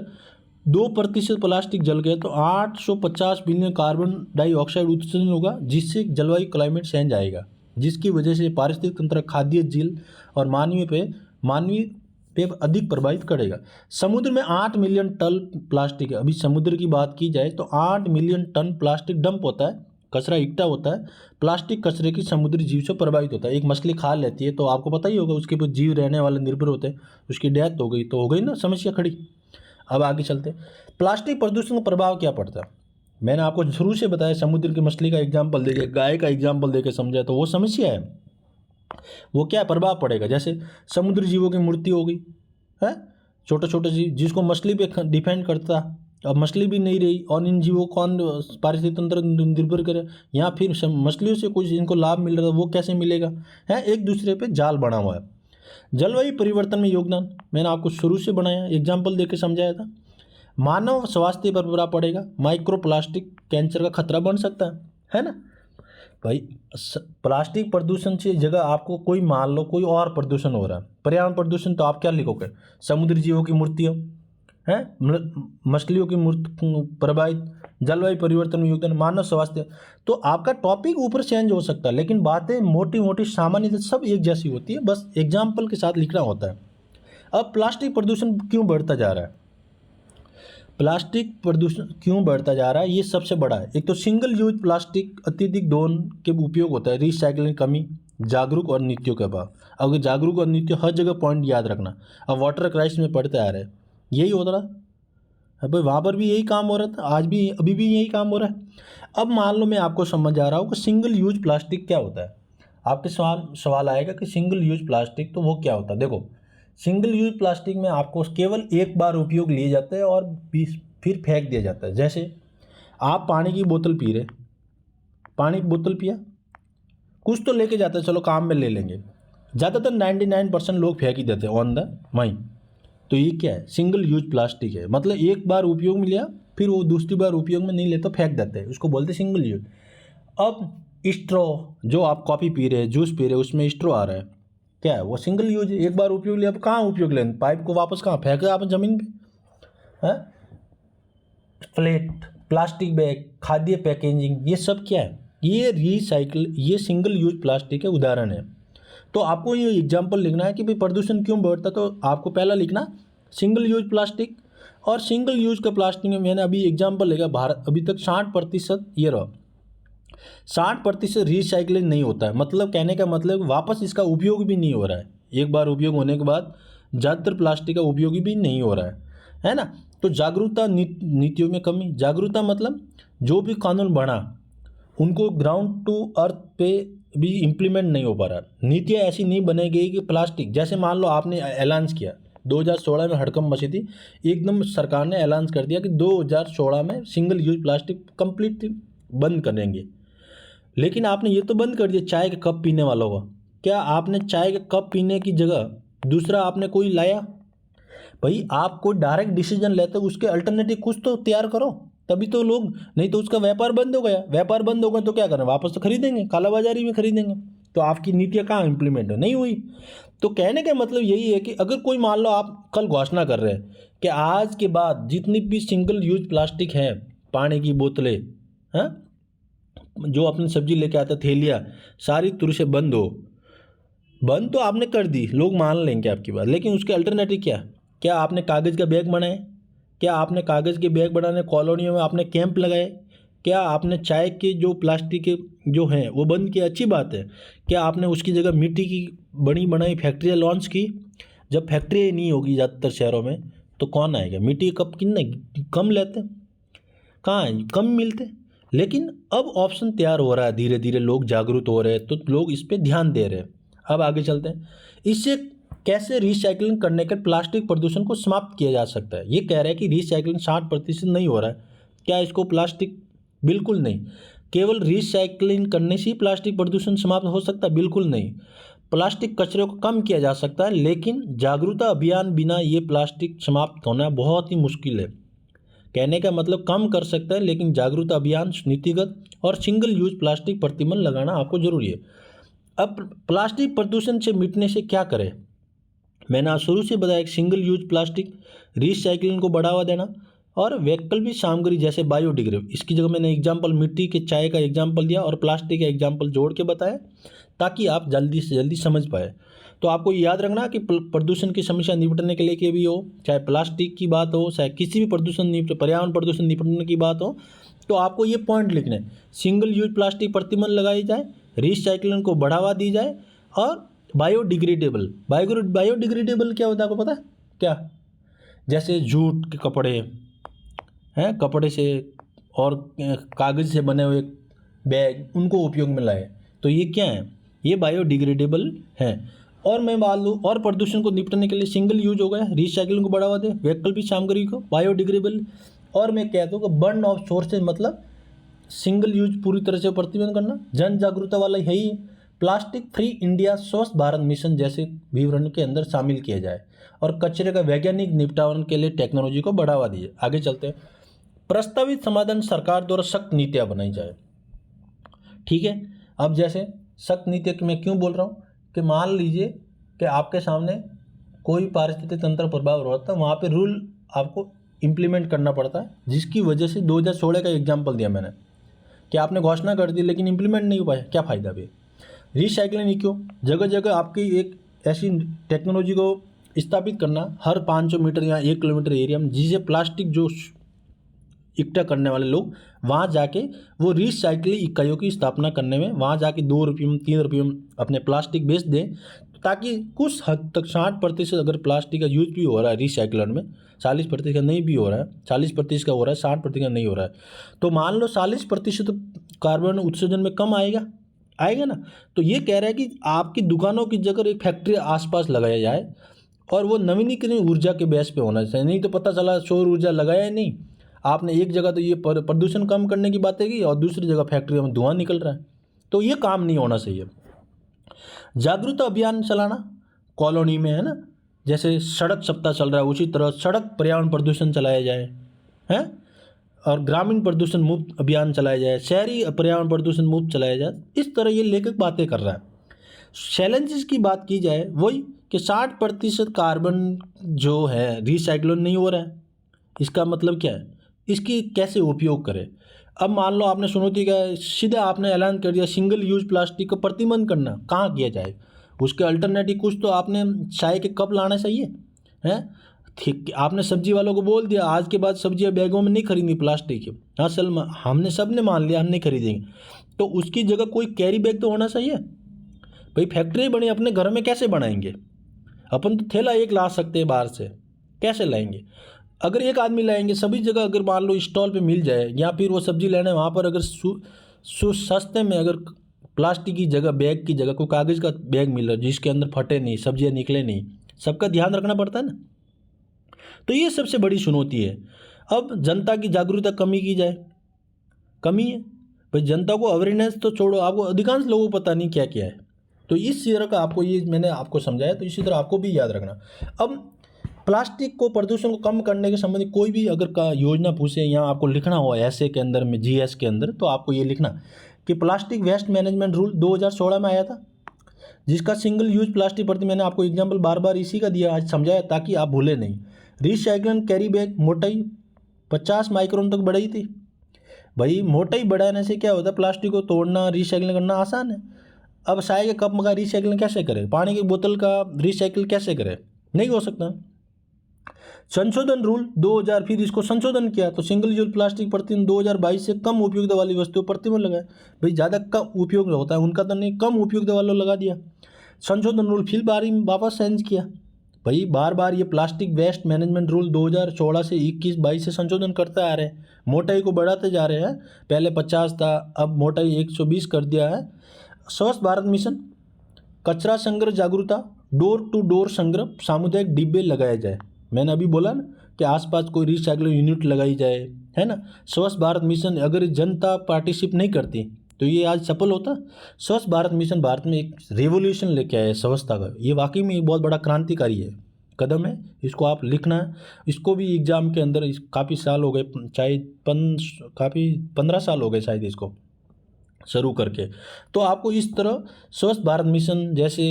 2% प्लास्टिक जल गए तो 850 बिलियन कार्बन डाइऑक्साइड उत्सर्जन होगा, जिससे जलवायु क्लाइमेट चेंज आएगा। जिसकी वजह से पारिस्थितिक तंत्र, खाद्य झील और मानवीय पे अधिक प्रभावित करेगा। समुद्र में 8 मिलियन टन प्लास्टिक है। अभी समुद्र की बात की जाए तो 8 मिलियन टन प्लास्टिक डंप होता है, कचरा इकट्ठा होता है। प्लास्टिक कचरे की समुद्री जीव से प्रभावित होता है। एक मछली खा लेती है तो आपको पता ही होगा, उसके ऊपर जीव रहने वाले निर्भर होते हैं, उसकी डेथ हो गई तो हो गई ना समस्या खड़ी। अब आगे चलते हैं, प्लास्टिक प्रदूषण का प्रभाव क्या पड़ता है। मैंने आपको शुरू से बताया, समुद्र की मछली का एग्जाम्पल देके, गाय का एग्जाम्पल देके समझाया, तो वो समस्या है, वो क्या प्रभाव पड़ेगा। जैसे समुद्री जीवों की मृत्यु हो गई है, छोटे छोटे जीव जिसको मछली पे डिपेंड करता, अब मछली भी नहीं रही और इन जीवों को कौन पारिस्थितिक तंत्र निर्भर करे, या फिर मछलियों से कुछ इनको लाभ मिल रहा था वो कैसे मिलेगा, है एक दूसरे पे जाल बना हुआ है। जलवायु परिवर्तन में योगदान मैंने आपको शुरू से बनाया, एग्जाम्पल देके समझाया था। मानव स्वास्थ्य पर बुरा पड़ेगा, माइक्रो प्लास्टिक कैंसर का खतरा बन सकता है ना भाई। प्लास्टिक प्रदूषण से जगह आपको कोई मान लो कोई और प्रदूषण हो रहा है, पर्यावरण प्रदूषण, तो आप क्या लिखोगे, समुद्री जीवों की मृत्यु है, मछलियों की मृत्यु प्रभावित, जलवायु परिवर्तन में योगदान, मानव स्वास्थ्य। तो आपका टॉपिक ऊपर चेंज हो सकता है, लेकिन बातें मोटी मोटी सामान्य सब एक जैसी होती है, बस एग्जाम्पल के साथ लिखना होता है। अब प्लास्टिक प्रदूषण क्यों बढ़ता जा रहा है, प्लास्टिक प्रदूषण क्यों बढ़ता जा रहा है, ये सबसे बड़ा है। एक तो सिंगल यूज प्लास्टिक अत्यधिक दोहन के उपयोग होता है, रिसाइकलिंग कमी, जागरूक और नीतियों के अभाव। अगर जागरूक और नीतियों, हर जगह पॉइंट याद रखना। अब वाटर क्राइसिस में पढ़ते आ रहे हैं, यही हो रहा है भाई, वहाँ पर भी यही काम हो रहा था, आज भी अभी भी यही काम हो रहा है। अब मान लो मैं आपको समझ आ रहा हूँ कि सिंगल यूज प्लास्टिक क्या होता है। आपके सवाल आएगा कि सिंगल यूज प्लास्टिक तो वो क्या होता है। देखो, सिंगल यूज प्लास्टिक में आपको केवल एक बार उपयोग लिए जाते हैं और फिर फेंक दिया जाता है। जैसे आप पानी की बोतल पी रहे, पानी की बोतल पिया, कुछ तो लेके जाते हैं, चलो काम में ले लेंगे, ज़्यादातर 99% लोग फेंक ही देते हैं ऑन द वहीं। तो ये क्या है, सिंगल यूज प्लास्टिक है, मतलब एक बार उपयोग में लिया फिर वो दूसरी बार उपयोग में नहीं लेते, फेंक देते हैं, उसको बोलते हैं सिंगल यूज। अब स्ट्रॉ, जो आप कॉफ़ी पी रहे हैं, जूस पी रहे हैं, उसमें स्ट्रॉ आ रहा है, क्या है वो सिंगल यूज, एक बार उपयोग लिया, अब कहाँ उपयोग लें, पाइप को वापस कहाँ फेंका आपने, ज़मीन पे है। प्लेट, प्लास्टिक बैग, खाद्य पैकेजिंग, ये सब क्या है, ये रिसाइकिल, ये सिंगल यूज प्लास्टिक के उदाहरण है। तो आपको ये एग्जाम्पल लिखना है कि भाई प्रदूषण क्यों बढ़ता, तो आपको पहला लिखना सिंगल यूज प्लास्टिक। और सिंगल यूज का प्लास्टिक में मैंने अभी एग्जाम्पल लिखा, भारत अभी तक 60% ये रहा, 60% रिसाइकलिंग नहीं होता है। मतलब कहने का मतलब वापस इसका उपयोग भी नहीं हो रहा है, एक बार उपयोग होने के बाद ज़्यादातर प्लास्टिक का उपयोग भी नहीं हो रहा है ना। तो जागरूकता, नीतियों में कमी। जागरूकता मतलब जो भी कानून बना उनको ग्राउंड टू अर्थ पे भी इम्प्लीमेंट नहीं हो पा रहा। नीतियाँ ऐसी नहीं बनी गई कि प्लास्टिक, जैसे मान लो आपने ऐलान किया 2016 में हड़कंप मची थी, एकदम सरकार ने ऐलान कर दिया कि 2016 में सिंगल यूज प्लास्टिक कंप्लीट बंद करेंगे। लेकिन आपने ये तो बंद कर दिया चाय के कप पीने वालों का, क्या आपने चाय के कप पीने की जगह दूसरा आपने कोई लाया। भाई आप कोई डायरेक्ट डिसीजन लेते हो, उसके अल्टरनेटिव कुछ तो तैयार करो, तभी तो लोग, नहीं तो उसका व्यापार बंद हो गया, व्यापार बंद हो गया तो क्या करें, वापस तो खरीदेंगे, कालाबाजारी में खरीदेंगे। तो आपकी नीतियाँ कहाँ इंप्लीमेंट नहीं हुई। तो कहने का मतलब यही है कि अगर कोई मान लो आप कल घोषणा कर रहे हैं कि आज के बाद जितनी भी सिंगल यूज प्लास्टिक है, पानी की बोतलें हैं, जो अपनी सब्जी लेके आते थैलियाँ, सारी तरह से बंद हो, बंद तो आपने कर दी, लोग मान लेंगे आपकी बात, लेकिन उसके अल्टरनेटिव क्या आपने कागज़ का बैग बनाए, क्या आपने कागज़ के बैग बनाने कॉलोनियों में आपने कैंप लगाए, क्या आपने चाय के जो प्लास्टिक के जो हैं वो बंद किए, अच्छी बात है। क्या आपने उसकी जगह मिट्टी की बनी बनाई फैक्ट्रियाँ लॉन्च की। जब फैक्ट्री नहीं होगी ज़्यादातर शहरों में तो कौन आएगा, मिट्टी के कप कितने कम लेते, कहाँ कम मिलते। लेकिन अब ऑप्शन तैयार हो रहा है, धीरे धीरे लोग जागरूक हो रहे हैं, तो लोग इस पर ध्यान दे रहे हैं। अब आगे चलते हैं, इससे कैसे रिसाइकलिंग करने के प्लास्टिक प्रदूषण को समाप्त किया जा सकता है। ये कह रहा है कि रिसाइकलिंग 60% नहीं हो रहा है, क्या इसको प्लास्टिक, बिल्कुल नहीं। केवल रिसाइकलिंग करने से ही प्लास्टिक प्रदूषण समाप्त हो सकता है, बिल्कुल नहीं। प्लास्टिक कचरे को कम किया जा सकता है, लेकिन जागरूकता अभियान बिना ये प्लास्टिक समाप्त होना बहुत ही मुश्किल है। कहने का मतलब कम कर सकता है, लेकिन जागरूकता अभियान, नीतिगत और सिंगल यूज प्लास्टिक प्रतिबंध लगाना आपको जरूरी है। अब प्लास्टिक प्रदूषण से मिटने से क्या करें, मैंने आज शुरू से बताया, सिंगल यूज प्लास्टिक, रिसाइकलिंग को बढ़ावा देना और वैकल्पिक सामग्री जैसे बायोडिग्रेडेबल, इसकी जगह मैंने एग्जाम्पल मिट्टी के चाय का एग्जाम्पल दिया और प्लास्टिक का एग्जाम्पल जोड़ के बताया ताकि आप जल्दी से जल्दी समझ पाए। तो आपको याद रखना कि प्रदूषण की समस्या निपटने के लिए भी हो, चाहे प्लास्टिक की बात हो, चाहे किसी भी पर्यावरण प्रदूषण निपटने की बात हो, तो आपको ये पॉइंट लिखने हैं। सिंगल यूज प्लास्टिक प्रतिबंध लगाई जाए, रिसाइक्लिंग को बढ़ावा दी जाए और बायोडिग्रेडेबल क्या होता है आपको पता है क्या? जैसे जूट के कपड़े हैं, कपड़े से और कागज़ से बने हुए बैग, उनको उपयोग में लाए। तो ये क्या है? ये बायोडिग्रेडेबल हैं। और मैं मान लूँ और प्रदूषण को निपटने के लिए सिंगल यूज हो गया, रिसाइक्लिंग को बढ़ावा दे, वैकल्पिक सामग्री को, बायोडिग्रेडेबल। और मैं कहता हूँ कि बर्न ऑफ सोर्सेज मतलब सिंगल यूज पूरी तरह से प्रतिबंध करना। जन जागरूकता वाला यही है। प्लास्टिक फ्री इंडिया, स्वच्छ भारत मिशन जैसे विवरण के अंदर शामिल किया जाए और कचरे का वैज्ञानिक निपटान के लिए टेक्नोलॉजी को बढ़ावा दिए। आगे चलते हैं। प्रस्तावित समाधान सरकार द्वारा सख्त नीतियाँ बनाई जाए। ठीक है, अब जैसे सख्त नीतियाँ मैं क्यों बोल रहा हूँ कि मान लीजिए कि आपके सामने कोई पारिस्थितिक तंत्र प्रभाव हो रहा था, वहाँ पे रूल आपको इम्प्लीमेंट करना पड़ता है, जिसकी वजह से 2016 का एग्जाम्पल दिया मैंने कि आपने घोषणा कर दी लेकिन इम्प्लीमेंट नहीं हो पाया, क्या फ़ायदा भी। रिसाइकलिंग क्यों? जगह जगह आपकी एक ऐसी टेक्नोलॉजी को स्थापित करना हर 500 मीटर या 1 किलोमीटर एरिया में, जिससे प्लास्टिक जो इकट्ठा करने वाले लोग वहाँ जाके वो रिसाइकलिंग इकाइयों की स्थापना करने में वहाँ जाके 2 रुपये में 3 रुपये में अपने प्लास्टिक बेच दें, ताकि कुछ हद तक 60% अगर प्लास्टिक का यूज भी हो रहा है रिसाइकलर में, 40% का नहीं भी हो रहा है, 40% का हो रहा है, 60% का नहीं हो रहा है, तो मान लो 40% कार्बन उत्सर्जन में कम आएगा ना। तो ये कह रहा है कि आपकी दुकानों की जगह एक फैक्ट्री आसपास लगाया जाए और वो नवीनीकरण ऊर्जा के बेस पे होना चाहिए। नहीं तो पता चला सौर ऊर्जा लगाया ही नहीं आपने, एक जगह तो ये प्रदूषण कम करने की बातें की और दूसरी जगह फैक्ट्रियों में धुआं निकल रहा है, तो ये काम नहीं होना चाहिए। जागरूकता अभियान चलाना कॉलोनी में, है ना, जैसे सड़क सप्ताह चल रहा है उसी तरह सड़क पर्यावरण प्रदूषण चलाया जाए, हैं, और ग्रामीण प्रदूषण मुक्त अभियान चलाया जाए, शहरी पर्यावरण प्रदूषण मुक्त चलाया जाए। इस तरह ये लेखक बातें कर रहा है। चैलेंजेस की बात की जाए वही कि 60% कार्बन जो है रिसाइक्ल नहीं हो रहा है। इसका मतलब क्या है? इसकी कैसे उपयोग करें? अब मान लो आपने चुनौती का सीधा आपने ऐलान कर दिया सिंगल यूज प्लास्टिक का प्रतिबंध करना, कहाँ किया जाए? उसके अल्टरनेटिव कुछ तो आपने चाय के कप लाना चाहिए, हैं। ठीक, आपने सब्जी वालों को बोल दिया आज के बाद सब्जियां बैगों में नहीं खरीदनी प्लास्टिक की। हाँ चल, हमने सब ने मान लिया हम नहीं खरीदेंगे, तो उसकी जगह कोई कैरी बैग तो होना चाहिए। भाई फैक्ट्री बनी, अपने घर में कैसे बनाएंगे? अपन तो थैला एक ला सकते हैं बाहर से, कैसे लाएंगे? अगर एक आदमी लाएंगे, सभी जगह अगर मान लो स्टॉल पे मिल जाए, या फिर वो सब्जी लेने वहाँ पर अगर सस्ते में अगर प्लास्टिक की जगह बैग की जगह कोई कागज़ का बैग मिल रहा है जिसके अंदर फटे नहीं, सब्जियाँ निकले नहीं, सबका ध्यान रखना पड़ता है ना। तो ये सबसे बड़ी चुनौती है। अब जनता की जागरूकता कमी की जाए, कमी है भाई, जनता को अवेयरनेस तो छोड़ो, आपको अधिकांश लोगों को पता नहीं क्या क्या है। तो इस तरह का आपको ये मैंने आपको समझाया, तो इसी तरह आपको भी याद रखना। अब प्लास्टिक को प्रदूषण को कम करने के संबंधी कोई भी अगर का योजना पूछे या आपको लिखना हो ऐसे के अंदर में जीएस के अंदर, तो आपको ये लिखना कि प्लास्टिक वेस्ट मैनेजमेंट रूल 2016 में आया था, जिसका सिंगल यूज प्लास्टिक प्रति मैंने आपको एग्जाम्पल बार बार इसी का दिया आज समझाया ताकि आप भूले नहीं। रिसाइक्लिंग कैरी बैग मोटाई 50 माइक्रोन तक बढ़ाई थी। भाई मोटाई बढ़ाने से क्या होता है? प्लास्टिक को तोड़ना रिसाइक्लिंग करना आसान है। अब चाय के कप का रिसाइक्लिंग कैसे करें? पानी की बोतल का रिसाइकिल कैसे करें? नहीं हो सकता। संशोधन रूल 2000, फिर इसको संशोधन किया तो सिंगल यूज प्लास्टिक प्रतिदिन 2022 से कम उपयोगिता वाली वस्तुओं प्रतिबंध लगाए। भाई ज़्यादा कम उपयोग होता है उनका तो नहीं, कम उपयोगिता वालों लगा दिया। संशोधन रूल फिर बारी वापस चेंज किया। भाई बार बार ये प्लास्टिक वेस्ट मैनेजमेंट रूल 2016 से 21-22 से संशोधन करते आ रहे हैं, मोटाई को बढ़ाते जा रहे हैं। पहले 50 था, अब मोटाई 120 कर दिया है। स्वच्छ भारत मिशन, कचरा संग्रह जागरूकता, डोर टू डोर संग्रह, सामुदायिक डिब्बे लगाए जाए। मैंने अभी बोला ना कि आसपास कोई रिसाइकलिंग यूनिट लगाई जाए, है ना। स्वच्छ भारत मिशन अगर जनता पार्टिसिपेट नहीं करती तो ये आज सफल होता। स्वच्छ भारत मिशन भारत में एक रेवोल्यूशन लेके आया है स्वच्छता का, ये वाकई में बहुत बड़ा क्रांतिकारी है कदम है। इसको आप लिखना है, इसको भी एग्ज़ाम के अंदर काफ़ी साल हो गए, शायद काफ़ी 15 साल हो गए शायद इसको शुरू करके। तो आपको इस तरह स्वच्छ भारत मिशन जैसे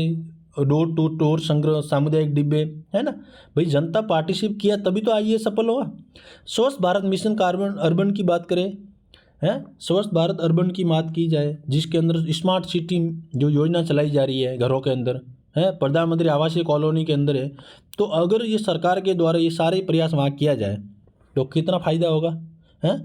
डोर टू डोर संग्रह, सामुदायिक डिब्बे, है ना भाई, जनता पार्टिसिपेट किया तभी तो आज ये सफल हुआ। स्वच्छ भारत मिशन कार्बन अर्बन की बात करें, है स्वच्छ भारत अर्बन की बात की जाए, जिसके अंदर स्मार्ट सिटी जो योजना चलाई जा रही है घरों के अंदर, है प्रधानमंत्री आवासीय कॉलोनी के अंदर है, तो अगर ये सरकार के द्वारा ये सारे प्रयास वहाँ किया जाए तो कितना फ़ायदा होगा, है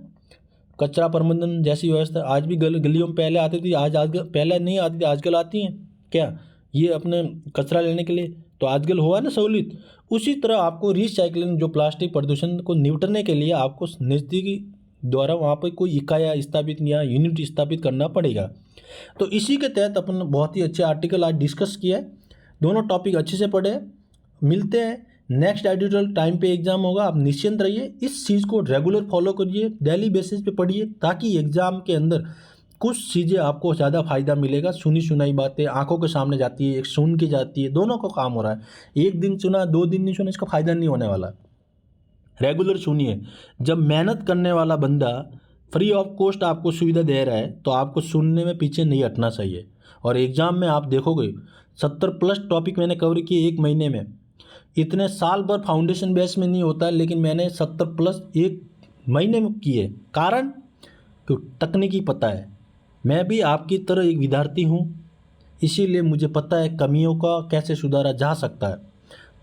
कचरा प्रबंधन जैसी व्यवस्था आज भी गलियों में पहले आती थी, आज पहले नहीं आती थी, आजकल आती हैं क्या ये अपने कचरा लेने के लिए, तो आजकल हुआ ना सहूलियत। उसी तरह आपको रिसाइकलिंग जो प्लास्टिक प्रदूषण को निपटने के लिए आपको नज़दीकी द्वारा वहाँ पर कोई इकाई स्थापित या यूनिट स्थापित करना पड़ेगा। तो इसी के तहत अपन बहुत ही अच्छे आर्टिकल आज डिस्कस किया है, दोनों टॉपिक अच्छे से पढ़े। मिलते हैं नेक्स्ट एडिटोरियल टाइम पे एग्जाम होगा, आप निश्चिंत रहिए, इस चीज़ को रेगुलर फॉलो करिए, डेली बेसिस पे पढ़िए, ताकि एग्जाम के अंदर कुछ चीज़ें आपको ज़्यादा फायदा मिलेगा। सुनी सुनाई बातें आंखों के सामने जाती है, एक सुन के जाती है, दोनों को काम हो रहा है। एक दिन सुना 2 दिन नहीं सुना, इसका फ़ायदा नहीं होने वाला। रेगुलर सुनिए। जब मेहनत करने वाला बंदा फ्री ऑफ कॉस्ट आपको सुविधा दे रहा है तो आपको सुनने में पीछे नहीं हटना चाहिए। और एग्ज़ाम में आप देखोगे 70+ टॉपिक मैंने कवर किए 1 महीने में। इतने साल भर फाउंडेशन बेस में नहीं होता, लेकिन मैंने 70+ 1 महीने में किए। कारण कि तकनीकी पता है, मैं भी आपकी तरह एक विद्यार्थी हूँ, इसीलिए मुझे पता है कमियों का कैसे सुधारा जा सकता है।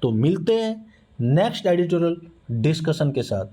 तो मिलते हैं नेक्स्ट एडिटोरियल डिस्कशन के साथ।